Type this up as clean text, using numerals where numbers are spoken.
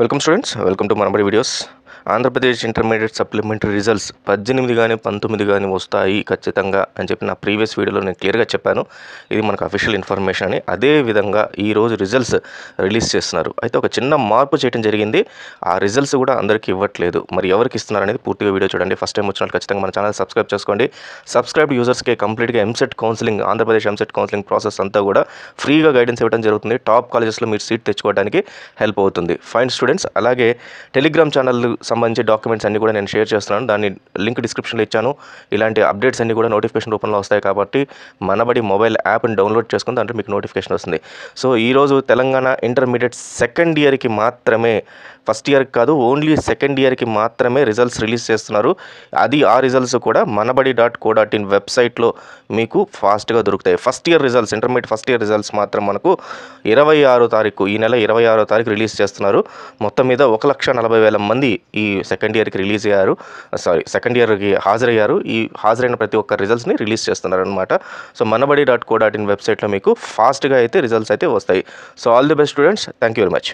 Welcome students, welcome to Manabadi videos. Andhra Pradesh intermediate supplementary results 18 కానీ 19 కానీ వస్తాయి ఖచ్చితంగా అని చెప్పి నా ప్రీవియస్ వీడియోలో నేను క్లియర్గా చెప్పాను. ఇది మనకు అఫీషియల్ ఇన్ఫర్మేషన్ అని. అదే విధంగా ఈరోజు రిజల్ట్స్ రిలీజ్ చేస్తున్నారు. అయితే ఒక చిన్న మార్పు చేయడం జరిగింది. ఆ రిజల్ట్స్ కూడా అందరికీ ఇవ్వట్లేదు. మరి ఎవరికి ఇస్తున్నారు అనేది పూర్తిగా వీడియో చూడండి. ఫస్ట్ టైం వచ్చినట్లు ఖచ్చితంగా మన ఛానల్ సబ్స్క్రైబ్ చేసుకోండి. సబ్స్క్రైబ్ యూజర్స్కి కంప్లీట్గా EAMCET counselling, Andhra Pradesh EAMCET counselling process అంతా కూడా ఫ్రీగా గైడెన్స్ ఇవ్వడం జరుగుతుంది. టాప్ కాలేజెస్లో మీరు సీట్ తెచ్చుకోవడానికి హెల్ప్ అవుతుంది. Fine students. అలాగే టెలిగ్రామ్ ఛానల్ సంబంధించి డాక్యుమెంట్స్ అన్ని కూడా నేను షేర్ చేస్తున్నాను. దాన్ని లింక్ డిస్క్రిప్షన్లో ఇచ్చాను. ఇలాంటి అప్డేట్స్ అన్ని కూడా నోటిఫికేషన్ రూపంలో వస్తాయి కాబట్టి మనబడి మొబైల్ యాప్ని డౌన్లోడ్ చేసుకుని దాంట్లో మీకు నోటిఫికేషన్ వస్తుంది. సో ఈరోజు తెలంగాణ ఇంటర్మీడియట్ సెకండ్ ఇయర్కి మాత్రమే, ఫస్ట్ ఇయర్కి కాదు, ఓన్లీ సెకండ్ ఇయర్కి మాత్రమే రిజల్ట్స్ రిలీజ్ చేస్తున్నారు. ఆ రిజల్ట్స్ కూడా manabadi.co.in వెబ్సైట్లో మీకు ఫాస్ట్గా దొరుకుతాయి. First year results, intermediate first year results మాత్రం మనకు 26వ తారీఖు, ఈ నెల 26వ తారీఖు రిలీజ్ చేస్తున్నారు. మొత్తం మీద 1,40,000 మంది ఈ సెకండ్ ఇయర్కి సెకండ్ ఇయర్కి హాజరయ్యారు. ఈ హాజరైన ప్రతి ఒక్క రిజల్ట్స్ని రిలీజ్ చేస్తున్నారు అనమాట. సో manabadi.co.in వెబ్సైట్లో మీకు ఫాస్ట్గా అయితే రిజల్ట్స్ అయితే వస్తాయి. So all the best students. Thank you very much.